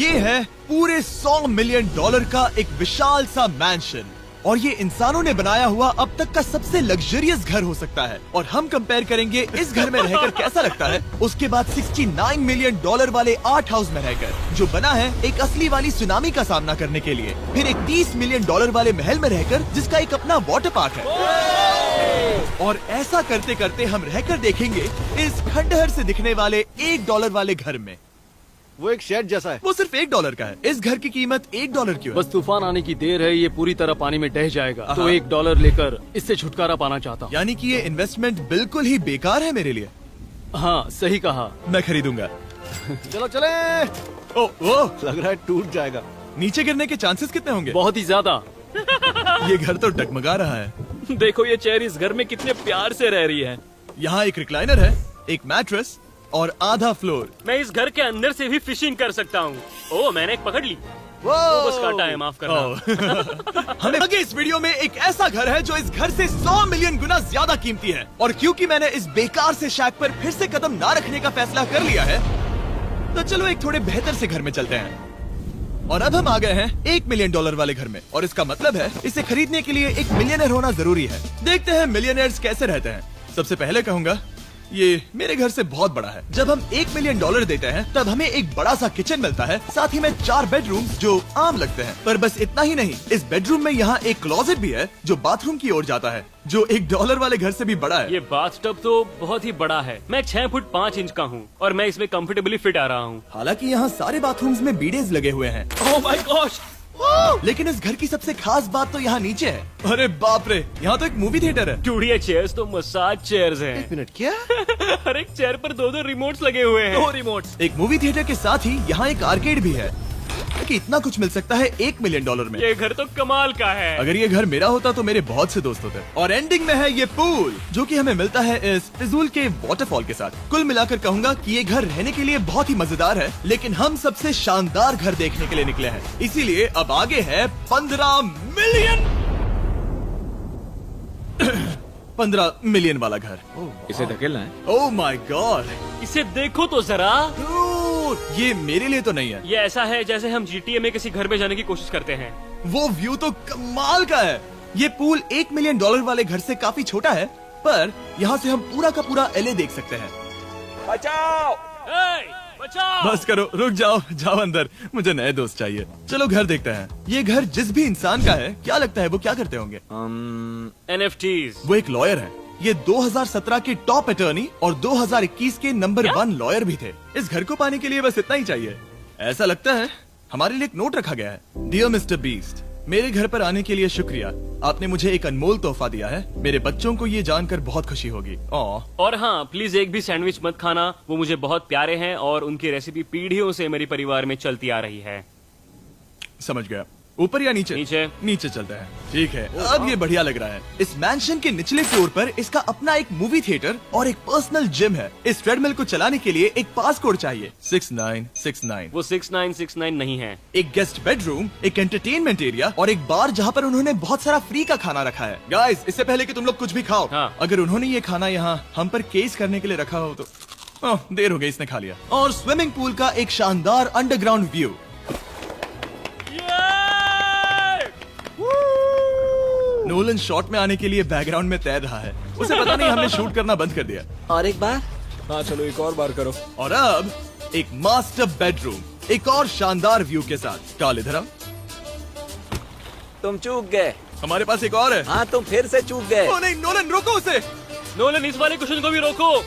ये है पूरे $100 मिलियन का एक विशाल सा मैंशन, और ये इंसानों ने बनाया हुआ अब तक का सबसे लग्जरियस घर हो सकता है। और हम कंपेयर करेंगे इस घर में रहकर कैसा लगता है उसके बाद $69 मिलियन वाले आर्ट हाउस में रहकर, जो बना है एक असली वाली सुनामी का सामना करने के लिए। फिर एक $30 मिलियन वाले महल में रहकर जिसका एक अपना वाटर पार्क है। और ऐसा करते करते हम रहकर देखेंगे इस खंडहर से दिखने वाले $1 वाले घर में। वो एक शेड जैसा है। वो सिर्फ $1 का है। इस घर की कीमत $1 क्यों है? बस तूफान आने की देर है, ये पूरी तरह पानी में ढह जाएगा, तो $1 लेकर इससे छुटकारा पाना चाहता हूँ। यानी कि ये इन्वेस्टमेंट बिल्कुल ही बेकार है मेरे लिए। हाँ, सही कहा। मैं खरीदूंगा। चलो चले। ओ, लग रहा है टूट जाएगा। नीचे गिरने के चांसेस कितने होंगे? बहुत ही ज्यादा। ये घर तो डगमगा रहा है। देखो ये चेयर इस घर में कितने प्यार से रह रही है। यहाँ एक रिक्लाइनर है, एक मैट्रेस और आधा फ्लोर। मैं इस घर के अंदर से भी फिशिंग कर सकता हूँ। ओह, मैंने एक पकड़ ली। वो बस काटा है, माफ करना। हमें आगे इस वीडियो में एक ऐसा घर है जो इस घर से 100 मिलियन गुना ज्यादा कीमती है। और क्योंकि मैंने इस बेकार से शैक पर फिर से कदम ना रखने का फैसला कर लिया है, तो चलो एक थोड़े बेहतर से घर में चलते हैं। और अब हम आ गए हैं $1 मिलियन वाले घर में, और इसका मतलब है इसे खरीदने के लिए एक मिलियनर होना जरूरी है। देखते हैं मिलियनर्स कैसे रहते हैं। सबसे पहले कहूंगा ये मेरे घर से बहुत बड़ा है। जब हम $1 मिलियन देते हैं तब हमें एक बड़ा सा किचन मिलता है, साथ ही में 4 बेडरूम जो आम लगते हैं। पर बस इतना ही नहीं, इस बेडरूम में यहाँ एक क्लोजेट भी है जो बाथरूम की ओर जाता है, जो $1 वाले घर से भी बड़ा है। ये बाथटब तो बहुत ही बड़ा है। मैं 6 फुट 5 इंच का हूँ और मैं इसमें कंफर्टेबली फिट आ रहा हूँ। हालांकि यहाँ सारे बाथरूम्स में बीडेज लगे हुए हैं। Oh my gosh! लेकिन इस घर की सबसे खास बात तो यहाँ नीचे है। अरे बाप रे, यहाँ तो एक मूवी थिएटर है। टूडिया चेयर्स तो मसाज चेयर्स हैं। मिनट क्या? हर एक चेयर पर 2-2 रिमोट्स लगे हुए हैं। 2 रिमोट्स। एक मूवी थिएटर के साथ ही यहाँ एक आर्केड भी है। कि इतना कुछ मिल सकता है $1 मिलियन में। ये घर तो कमाल का है। अगर ये घर मेरा होता तो मेरे बहुत से दोस्त होते। और एंडिंग में है ये पूल, जो कि हमें मिलता है इस फिजूल के वाटरफॉल के साथ। कुल मिलाकर कहूंगा कि ये घर रहने के लिए बहुत ही मजेदार है, लेकिन हम सबसे शानदार घर देखने के लिए निकले हैं, इसीलिए अब आगे है 15 मिलियन वाला घर। इसे धकेलना है। ओह माय गॉड, इसे देखो तो जरा। ये मेरे लिए तो नहीं है। ये ऐसा है जैसे हम GTA में किसी घर में जाने की कोशिश करते हैं। वो व्यू तो कमाल का है। ये पूल $1 मिलियन वाले घर से काफी छोटा है, पर यहाँ से हम पूरा का पूरा LA देख सकते हैं। बचाओ! बचाओ! बस करो, रुक जाओ, जाओ अंदर, मुझे नए दोस्त चाहिए। चलो घर देखते हैं। ये घर जिस भी इंसान का है, क्या लगता है वो क्या करते होंगे? NFTs। वो एक लॉयर है। ये 2017 के टॉप अटर्नी और 2021 के नंबर 1 लॉयर भी थे। इस घर को पाने के लिए बस इतना ही चाहिए। ऐसा लगता है हमारे लिए एक नोट रखा गया है। डियर मिस्टर बीस्ट, मेरे घर पर आने के लिए शुक्रिया। आपने मुझे एक अनमोल तोहफा दिया है। मेरे बच्चों को ये जानकर बहुत खुशी होगी। और हाँ, प्लीज एक भी सैंडविच मत खाना। वो मुझे बहुत प्यारे हैं और उनकी रेसिपी पीढ़ियों से मेरे परिवार में चलती आ रही है। समझ गया। ऊपर या नीचे? नीचे। नीचे चलते हैं। ठीक है, अब ये बढ़िया लग रहा है। इस मैंशन के निचले फ्लोर पर इसका अपना एक मूवी थिएटर और एक पर्सनल जिम है। इस ट्रेडमिल को चलाने के लिए एक पास कोड चाहिए, 6969। वो 6969 नहीं है। एक गेस्ट बेडरूम, एक एंटरटेनमेंट एरिया और एक बार जहाँ पर उन्होंने बहुत सारा फ्री का खाना रखा है। गाइस, इससे पहले कि तुम लोग कुछ भी खाओ, हाँ। अगर उन्होंने ये खाना यहाँ हम पर केस करने के लिए रखा हो तो देर हो गई, इसने खा लिया। और स्विमिंग पूल का एक शानदार अंडरग्राउंड व्यू। नोलन शॉट में आने के लिए बैकग्राउंड में तैर रहा है। उसे पता नहीं हमने शूट करना बंद कर दिया। और एक बार। हाँ चलो एक और बार करो। और अब एक मास्टर बेडरूम, एक और शानदार व्यू के साथ। काल इधर आओ। तुम चूक गए। हमारे पास एक और है। हाँ तुम फिर से चूक गए। ओ नहीं, नोलन रोको उसे। नोलन, इस वाले क्वेश्चन को भी रोको।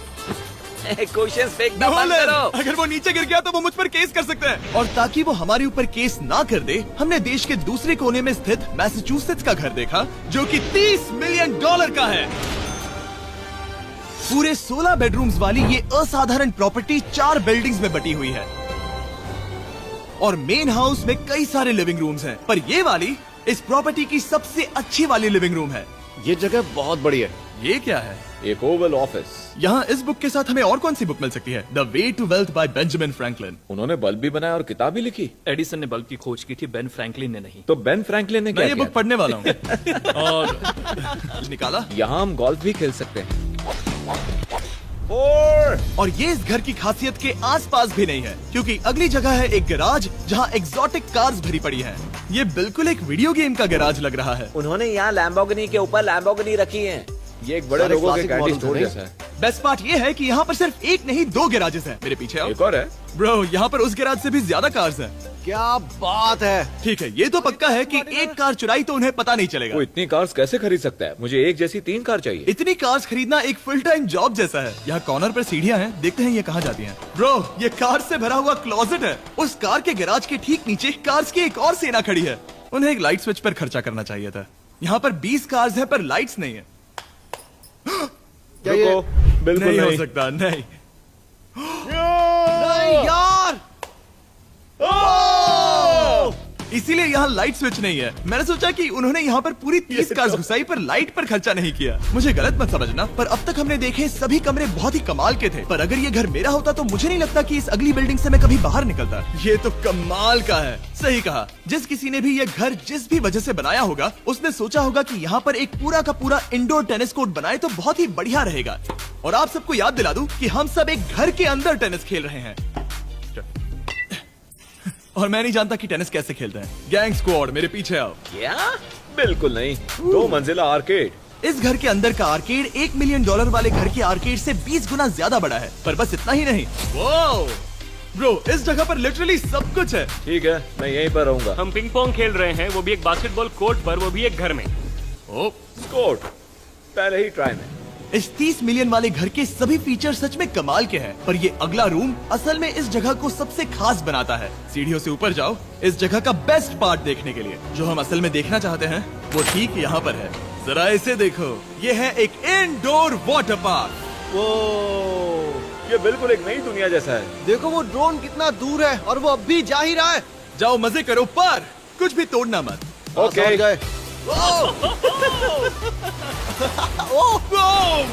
क्वेश्चन फेंकना बंद नोलन, करो। अगर वो नीचे गिर गया तो वो मुझ पर केस कर सकते हैं। और ताकि वो हमारे ऊपर केस ना कर दे, हमने देश के दूसरे कोने में स्थित मैसाचुसेट्स का घर देखा, जो कि $30 मिलियन का है। पूरे 16 बेडरूम्स वाली ये असाधारण प्रॉपर्टी 4 बिल्डिंग्स में बटी हुई है और मेन हाउस में कई सारे लिविंग रूम्स हैं, पर ये वाली इस प्रॉपर्टी की सबसे अच्छी वाली लिविंग रूम है। ये जगह बहुत बड़ी है। ये क्या है? एक ओवल ऑफिस। यहाँ इस बुक के साथ हमें और कौन सी बुक मिल सकती है? The way to wealth by Benjamin Franklin. उन्होंने बल्ब भी बनाया और किताब भी लिखी। एडिसन ने बल्ब की खोज की थी, बेन फ्रैंकलिन ने नहीं। तो बेन फ्रैंकलिन ने मैं क्या ये किया? बुक पढ़ने वाला हूँ। और निकाला। यहाँ हम गोल्फ भी खेल सकते हैं। More. और ये इस घर की खासियत के आसपास भी नहीं है, क्योंकि अगली जगह है एक गैराज जहाँ एग्जॉटिक कार्स भरी पड़ी हैं। ये बिल्कुल एक वीडियो गेम का गैराज लग रहा है। उन्होंने यहाँ लैम्बोर्गिनी के ऊपर लैम्बोर्गिनी रखी है। ये एक बड़े सारे लोगों के classic कैंडी model स्टोर थे। जैसा है। बेस्ट पार्ट ये है कि यहाँ पर सिर्फ एक नहीं 2 गैराजेस हैं। मेरे पीछे आओ। एक और है। ब्रो, यहाँ पर उस गैराज से भी ज्यादा कार्स हैं। क्या बात है। ठीक है, ये तो पक्का है कि एक कार चुराई तो उन्हें पता नहीं चलेगा। वो इतनी कार्स कैसे खरीद सकता है? मुझे एक जैसी 3 कार चाहिए। इतनी कार्स खरीदना एक फुल टाइम जॉब जैसा है। यहाँ कॉर्नर पर सीढ़ियाँ हैं, देखते हैं ये कहाँ जाती हैं। ब्रो, ये कार से भरा हुआ क्लोजेट है। उस कार के गैराज के ठीक नीचे कार्स की एक और सेना खड़ी है। उन्हें एक लाइट स्विच पर खर्चा करना चाहिए था। यहाँ पर 20 कार्स हैं पर लाइट्स नहीं है। रुको, बिल्कुल नहीं हो नहीं। सकता, नहीं। यार इसीलिए यहाँ लाइट स्विच नहीं है। मैंने सोचा कि उन्होंने यहाँ पर पूरी 30 कार्स घुसाई पर लाइट पर खर्चा नहीं किया। मुझे गलत मत समझना, पर अब तक हमने देखे सभी कमरे बहुत ही कमाल के थे। पर अगर ये घर मेरा होता तो मुझे नहीं लगता कि इस अगली बिल्डिंग से मैं कभी बाहर निकलता। ये तो कमाल का है। सही कहा। जिस किसी ने भी ये घर जिस भी वजह से बनाया होगा, उसने सोचा होगा कि यहाँ पर एक पूरा का पूरा इंडोर टेनिस कोर्ट बनाए तो बहुत ही बढ़िया रहेगा। और आप सबको याद दिला दूं कि हम सब एक घर के अंदर टेनिस खेल रहे हैं। और मैं नहीं जानता कि टेनिस कैसे खेलते हैं। गैंग स्क्वाड, मेरे पीछे आओ। क्या? बिल्कुल नहीं। 2 मंजिला आर्केड। इस घर के अंदर का आर्केड $1 मिलियन वाले घर के आर्केड से 20 गुना ज्यादा बड़ा है। पर बस इतना ही नहीं। वाओ! ब्रो, इस जगह पर लिटरली सब कुछ है। ठीक है, मैं यहीं पर रहूंगा। हम पिंग पोंग खेल रहे हैं, वो भी एक बास्केटबॉल कोर्ट पर, वो भी एक घर में। ओ, स्कोर पहले ही ट्राई में। इस 30 मिलियन वाले घर के सभी फीचर सच में कमाल के हैं। पर ये अगला रूम असल में इस जगह को सबसे खास बनाता है। सीढ़ियों से ऊपर जाओ इस जगह का बेस्ट पार्ट देखने के लिए। जो हम असल में देखना चाहते हैं वो ठीक यहाँ पर है। जरा इसे देखो, ये है एक इंडोर वाटर पार्क। वो ये बिल्कुल एक नई दुनिया जैसा है। देखो वो ड्रोन कितना दूर है और वो अब भी जा ही रहा है। जाओ मजे करो, पर कुछ भी तोड़ना मत। ओके।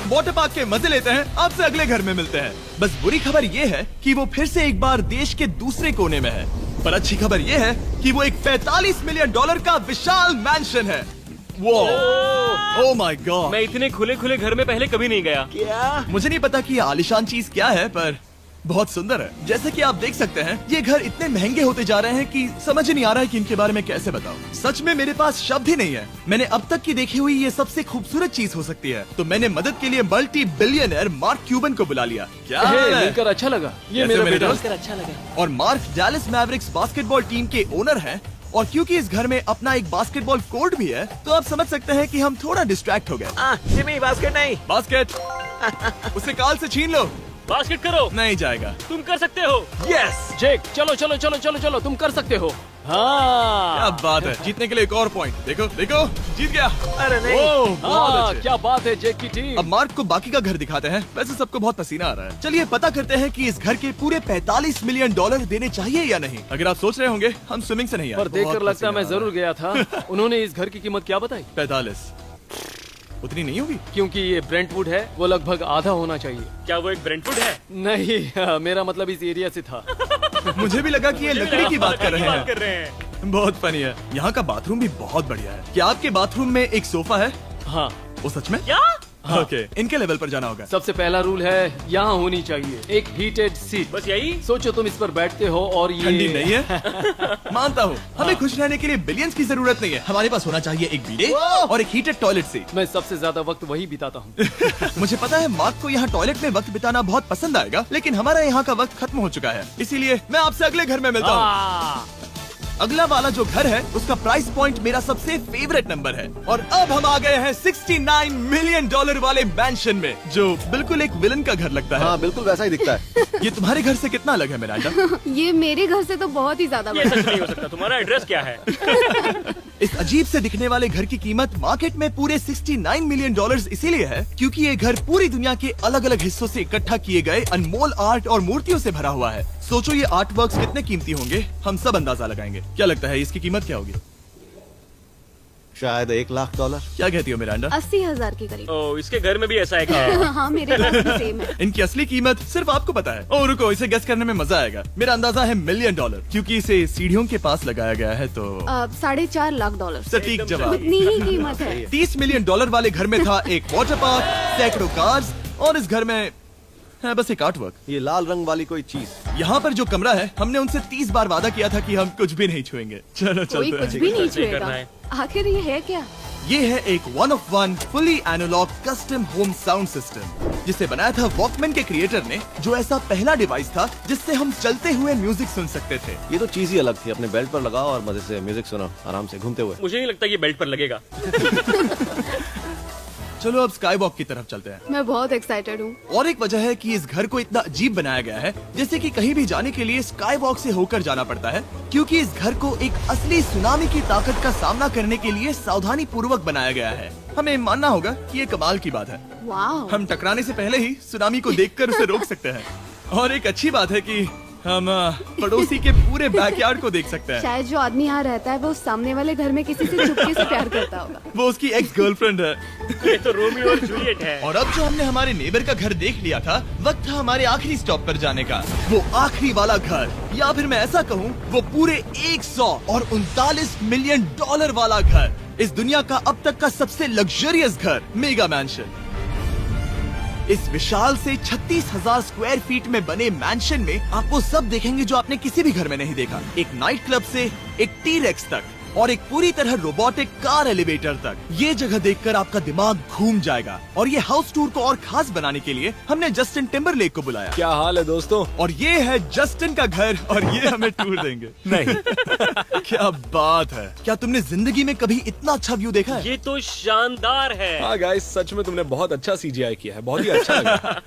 वाटर पार्क के मजे लेते हैं। आपसे अगले घर में मिलते हैं। बस बुरी खबर ये है कि वो फिर से एक बार देश के दूसरे कोने में है। पर अच्छी खबर ये है कि वो एक $45 मिलियन का विशाल मैंशन है। वो ओह माय गॉड। मैं इतने खुले खुले घर में पहले कभी नहीं गया। क्या? मुझे नहीं पता कि ये आलिशान चीज क्या है, पर बहुत सुंदर है। जैसे कि आप देख सकते हैं, ये घर इतने महंगे होते जा रहे हैं कि समझ ही नहीं आ रहा है कि इनके बारे में कैसे बताऊं। सच में मेरे पास शब्द ही नहीं है। मैंने अब तक की देखी हुई ये सबसे खूबसूरत चीज हो सकती है। तो मैंने मदद के लिए मल्टी बिलियनर मार्क क्यूबन को बुला लिया। क्या हे, हाल है? मिलकर अच्छा लगा। ये कैसे मेरा मेरे बेटा। दोस्त? अच्छा लगा। और mark Dallas Mavericks basketball team के ओनर हैं। और क्योंकि इस घर में अपना एक बास्केटबॉल कोर्ट भी है, तो आप समझ सकते हैं कि हम थोड़ा डिस्ट्रैक्ट हो गए। जिमी, बास्केट नहीं। बास्केट उसे काल से छीन लो। बास्केट करो, नहीं जाएगा। तुम कर सकते हो। यस, जेक, चलो चलो चलो चलो चलो, तुम कर सकते हो। क्या हाँ बात है। जीतने के लिए एक और पॉइंट। देखो देखो, जीत गया। अरे नहीं। ओह, बहुत हाँ, अच्छे। क्या बात है जेक की टीम। अब मार्क को बाकी का घर दिखाते हैं। वैसे सबको बहुत पसीना आ रहा है। चलिए पता करते हैं कि इस घर के पूरे $45 मिलियन देने चाहिए या नहीं। अगर आप सोच रहे होंगे हम स्विमिंग से नहीं आए, पर देखकर बहुत लगता है मैं पसीना आ जरूर गया था। उन्होंने इस घर की कीमत क्या बताई? रहा है। 45 उतनी नहीं होगी। क्योंकि ये ब्रेंटवुड है, वो लगभग आधा होना चाहिए। क्या वो एक ब्रेंटवुड है? नहीं, मेरा मतलब इस एरिया से था। मुझे भी लगा कि ये लकड़ी की बात कर रहे बात कर हैं। रहे हैं। बहुत फनी है। यहाँ का बाथरूम भी बहुत बढ़िया है। क्या आपके बाथरूम में एक सोफा है? हाँ, वो सच में? क्या? ओके, इनके लेवल पर जाना होगा। सबसे पहला रूल है यहाँ होनी चाहिए एक हीटेड सीट। बस यही? सोचो तुम इस पर बैठते हो और ये ठंडी नहीं है। मानता हूँ, हमें खुश रहने के लिए बिलियंस की जरूरत नहीं है। हमारे पास होना चाहिए एक बीडे और एक हीटेड टॉयलेट सीट। मैं सबसे ज्यादा वक्त वही बिताता हूँ। मुझे पता है मार्क को यहाँ टॉयलेट में वक्त बिताना बहुत पसंद आएगा, लेकिन हमारा यहाँ का वक्त खत्म हो चुका है। इसीलिए मैं आपसे अगले घर में मिलता हूँ। अगला वाला जो घर है उसका प्राइस पॉइंट मेरा सबसे फेवरेट नंबर है। और अब हम आ गए हैं $69 मिलियन वाले मैंशन में, जो बिल्कुल एक विलन का घर लगता है। हाँ बिल्कुल वैसा ही दिखता है। ये तुम्हारे घर से कितना अलग है मिरांडा? ये मेरे घर से तो बहुत ही ज्यादा ये बड़ा सच नहीं हो सकता। तुम्हारा एड्रेस क्या है? इस अजीब से दिखने वाले घर की कीमत मार्केट में पूरे $69 मिलियन इसीलिए है क्योंकि ये घर पूरी दुनिया के अलग अलग हिस्सों से इकट्ठा किए गए अनमोल आर्ट और मूर्तियों से भरा हुआ है। सोचो ये आर्ट वर्क्स कितने कीमती होंगे, हम सब अंदाजा लगाएंगे। क्या लगता है इसकी कीमत क्या होगी? शायद $1 लाख। क्या कहती हो मिरांडा? 80,000 के करीब। ओ, इसके घर में भी ऐसा है क्या? हाँ, मेरे पास भी सेम है। इनकी असली कीमत सिर्फ आपको पता है। ओह रुको, इसे गेस करने में मजा आएगा। मेरा अंदाजा है $1 मिलियन, क्योंकि इसे सीढ़ियों के पास लगाया गया है। तो $4.5 लाख। सटीक जवाब। उतनी ही कीमत है। $30 मिलियन वाले घर में था एक वाटर पार्क, सैकड़ों कार्स और इस घर में है बस एक आर्ट वर्क। ये लाल रंग वाली कोई चीज। यहाँ पर जो कमरा है, हमने उनसे 30 बार वादा किया था कि हम कुछ भी नहीं छुएंगे। चलो कोई चलते कुछ हैं। भी नहीं सही करना छुएगा। है। आखिर ये है क्या? ये है एक 1 of 1 fully analogue custom home sound system, जिसे बनाया था वॉकमैन के क्रिएटर ने, जो ऐसा पहला डिवाइस था जिससे हम चलते हुए म्यूजिक सुन सकते थे। ये तो चीज ही अलग थी। अपने बेल्ट पर लगाओ और मजे से म्यूजिक सुनो आराम से घूमते हुए। मुझे नहीं लगता ये बेल्ट पर लगेगा। चलो अब स्काई वॉक की तरफ चलते हैं। मैं बहुत एक्साइटेड हूँ। और एक वजह है कि इस घर को इतना अजीब बनाया गया है, जैसे कि कहीं भी जाने के लिए स्काई वॉक से होकर जाना पड़ता है, क्योंकि इस घर को एक असली सुनामी की ताकत का सामना करने के लिए सावधानी पूर्वक बनाया गया है। हमें मानना होगा कि ये कमाल की बात है। वाह। हम टकराने से पहले ही सुनामी को देखकर उसे रोक सकते हैं। और एक अच्छी बात है कि हम पड़ोसी के पूरे बैकयार्ड को देख सकते हैं। शायद जो आदमी यहाँ रहता है वो उस सामने वाले घर में किसी से चुपके से प्यार करता होगा। वो उसकी एक्स गर्लफ्रेंड है। ये तो रोमियो और जूलियट है। और अब जो हमने हमारे नेबर का घर देख लिया था, वक्त था हमारे आखिरी स्टॉप पर जाने का। वो आखिरी वाला घर, या फिर मैं ऐसा कहूँ, वो पूरे 139 मिलियन डॉलर वाला घर। इस दुनिया का अब तक का सबसे लग्जरियस घर, मेगा मैंशन। इस विशाल से 36,000 स्क्वायर फीट में बने मैंशन में आप वो सब देखेंगे जो आपने किसी भी घर में नहीं देखा। एक नाइट क्लब से एक टी-रेक्स तक और एक पूरी तरह रोबोटिक कार एलिवेटर तक। ये जगह देखकर आपका दिमाग घूम जाएगा। और ये हाउस टूर को और खास बनाने के लिए हमने जस्टिन टिम्बरलेक को बुलाया। क्या हाल है दोस्तों? और ये है जस्टिन का घर और ये हमें टूर देंगे। नहीं। क्या बात है! क्या तुमने जिंदगी में कभी इतना अच्छा व्यू देखा है? ये तो शानदार है। हाँ गाइस, सच में तुमने बहुत अच्छा CGI किया है। बहुत ही अच्छा लगा।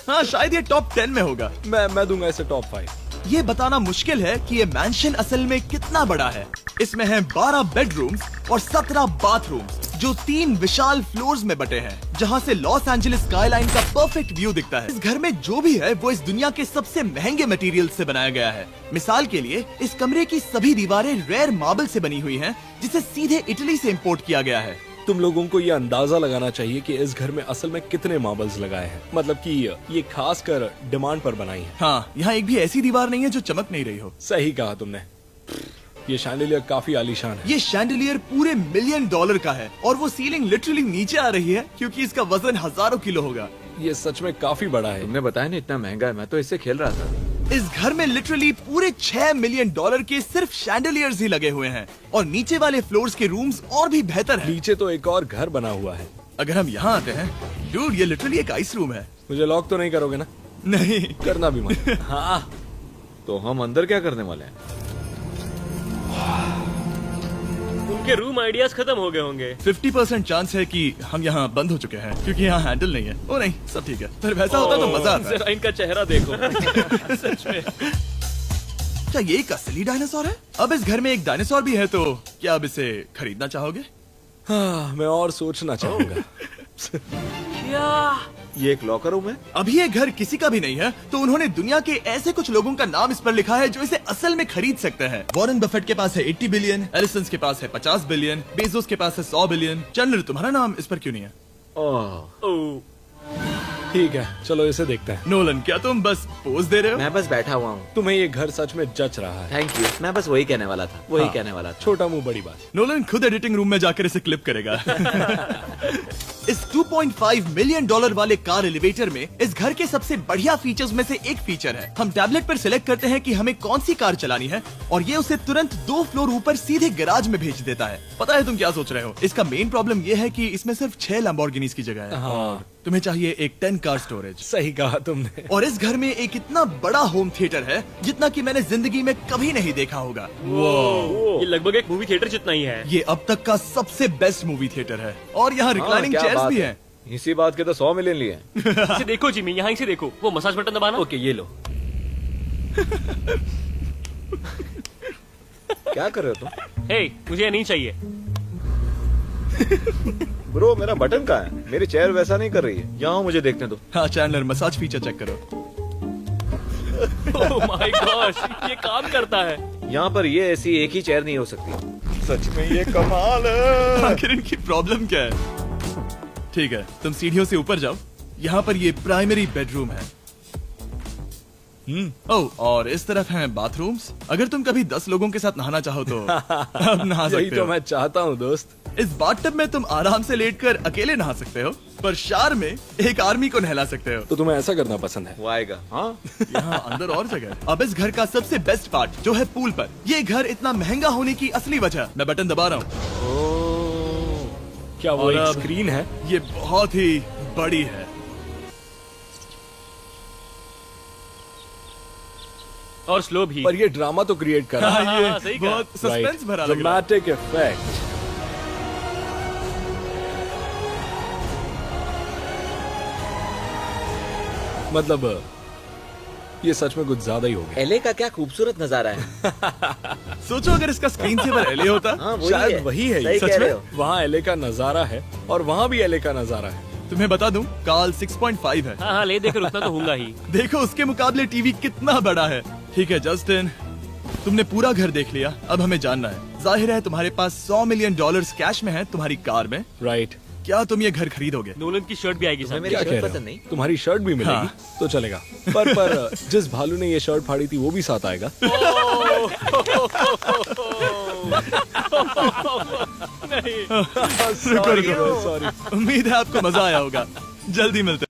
हाँ, शायद ये टॉप 10 में होगा। मैं दूंगा इसे टॉप 5। ये बताना मुश्किल है कि ये मैंशन असल में कितना बड़ा है। इसमें है 12 बेडरूम्स और 17 बाथरूम्स, जो 3 विशाल फ्लोर्स में बटे हैं, जहां से लॉस एंजलिस स्काईलाइन का परफेक्ट व्यू दिखता है। इस घर में जो भी है वो इस दुनिया के सबसे महंगे मटेरियल से बनाया गया है। मिसाल के लिए, इस कमरे की सभी दीवारें रेयर मार्बल से बनी हुई हैं, जिसे सीधे इटली से इंपोर्ट किया गया है। तुम लोगों को ये अंदाजा लगाना चाहिए कि इस घर में असल में कितने मार्बल्स लगाए हैं। मतलब कि ये खास कर डिमांड पर बनाई है। हाँ, यहाँ एक भी ऐसी दीवार नहीं है जो चमक नहीं रही हो। सही कहा तुमने। ये शैंडिलियर काफी आलीशान है। ये शैंडिलियर पूरे $1 मिलियन का है और वो सीलिंग लिटरली नीचे आ रही है, क्योंकि इसका वजन हजारों किलो होगा। ये सच में काफी बड़ा है। तुमने बताया ना इतना महंगा है, मैं तो इससे खेल रहा था। इस घर में लिटरली पूरे $6 मिलियन के सिर्फ शैंडिलियर्स ही लगे हुए हैं। और नीचे वाले फ्लोर्स के रूम्स और भी बेहतर हैं। नीचे तो एक और घर बना हुआ है। अगर हम यहाँ आते हैं, डूड, ये लिटरली एक आइस रूम है। मुझे लॉक तो नहीं करोगे ना? नहीं, करना भी मत। हाँ, तो हम अंदर क्या करने वाले हैं? उनके रूम आइडियाज खत्म हो गए होंगे। 50% चांस है कि हम यहाँ बंद हो चुके हैं, क्योंकि यहाँ हैंडल नहीं है। ओ नहीं, सब ठीक है। पर वैसा होता तो मजा आता। जरा इनका चेहरा देखो। सच में। क्या ये एक असली डायनासोर है? अब इस घर में एक डायनासोर भी है, तो क्या अब इसे खरीदना चाहोगे? हाँ, मैं और सोचना चाहूंगा। ये एक लॉकर रूम है? अभी ये घर किसी का भी नहीं है, तो उन्होंने दुनिया के ऐसे कुछ लोगों का नाम इस पर लिखा है जो इसे असल में खरीद सकते हैं। वॉरेन बफेट के पास है 80 बिलियन, एलिसन के पास है 50 बिलियन, बेजोस के पास है 100 बिलियन। चंद्र, तुम्हारा नाम इस पर क्यों नहीं है? ओह, ओह, ठीक है, चलो इसे देखते हैं। नोलन, क्या तुम बस पोज दे रहे हो? मैं बस बैठा हुआ हूँ। तुम्हें ये घर सच में जच रहा है। Thank you. मैं बस वही कहने वाला था। वही कहने वाला था। छोटा मुंह बड़ी बात। नोलन खुद एडिटिंग रूम में जाकर इसे क्लिप करेगा। इस $2.5 मिलियन वाले कार एलिवेटर में इस घर के सबसे बढ़िया फीचर्स में से एक फीचर है। हम टैबलेट पर सिलेक्ट करते हैं कि हमें कौन सी कार चलानी है, और ये उसे तुरंत 2 फ्लोर ऊपर सीधे गैराज में भेज देता है। पता है तुम क्या सोच रहे हो? इसका मेन प्रॉब्लम ये है कि इसमें सिर्फ 6 लैम्बोर्गिनीज की जगह है। हाँ, तुम्हें चाहिए एक 10 कार स्टोरेज। सही कहा तुमने। और इस घर में एक इतना बड़ा होम थिएटर है जितना कि मैंने जिंदगी में कभी नहीं देखा होगा। ये लगभग एक मूवी थिएटर जितना ही है। ये अब तक का सबसे बेस्ट मूवी थिएटर है, और यहाँ रिक्लाइनिंग क्या चेयर्स बात भी है। हैं। इसी बात के तो 100 मिलियन लिए हैं। इसे देखो जिमी, यहाँ से देखो। वो मसाज बटन दबाना। ओके, ये लो। क्या कर रहे हो तुम? हे, मुझे ये नहीं चाहिए। ब्रो, मेरा बटन कहाँ है? मेरी चेयर वैसा नहीं कर रही है। यहाँ मुझे देखने दो। हाँ चैंडलर, मसाज फीचर चेक करो। ओह माय गॉश, ये काम करता है। यहाँ पर ये ऐसी एक ही चेयर नहीं हो सकती। सच में ये कमाल है। आखिर इनकी प्रॉब्लम क्या है? ठीक है, तुम सीढ़ियों से ऊपर जाओ। यहाँ पर ये प्राइमरी बेडरूम है। ओह, और इस तरफ हैं बाथरूम्स। अगर तुम कभी 10 लोगों के साथ नहाना चाहो तो अब नहा यही सकते तो हो। मैं चाहता हूँ दोस्त। इस बाथटब में तुम आराम से लेटकर अकेले नहा सकते हो, पर शार में एक आर्मी को नहला सकते हो। तो तुम्हें ऐसा करना पसंद है? वो आएगा। हाँ यहाँ अंदर और जगह है। अब इस घर का सबसे बेस्ट पार्ट जो है पूल पर। ये घर इतना महंगा होने की असली वजह, मैं बटन दबा रहा हूँ, क्या वो और एक अब- स्क्रीन है? ये बहुत ही बड़ी है। और स्लो भी। पर ये ड्रामा तो क्रिएट कर रहा है। हाँ, सही कहा। बहुत सस्पेंस भरा लग रहा है। Dramatic effect. मतलब ये सच में कुछ ज्यादा ही हो गया। एले का क्या खूबसूरत नजारा है। सोचो अगर इसका स्क्रीन सेवर एलए होता। हाँ वही शायद है। वही है सही ये। कह सच रहे में? हो। वहाँ एले का नजारा है और वहाँ भी एले का नजारा है। तुम्हें बता दूं, काल 6.5 है। हाँ हाँ, ले देकर उतना तो होगा ही। देखो उसके मुकाबले टीवी कितना बड़ा है। ठीक है जस्टिन, तुमने पूरा घर देख लिया, अब हमें जानना है। जाहिर है तुम्हारे पास $100 मिलियन कैश में है तुम्हारी कार में। राइट। क्या तुम ये घर खरीदोगे? नोलन की शर्ट भी आएगी तुम्हें साथ। मेरी क्या कह शर्ट रहे पसंद हो? नहीं? तुम्हारी शर्ट भी मिलेगी हाँ। तो चलेगा। पर जिस भालू ने ये शर्ट फाड़ी थी वो भी साथ आएगा। रुको रुको, सॉरी। उम्मीद है आपको मजा आया होगा। जल्दी मिलते हैं।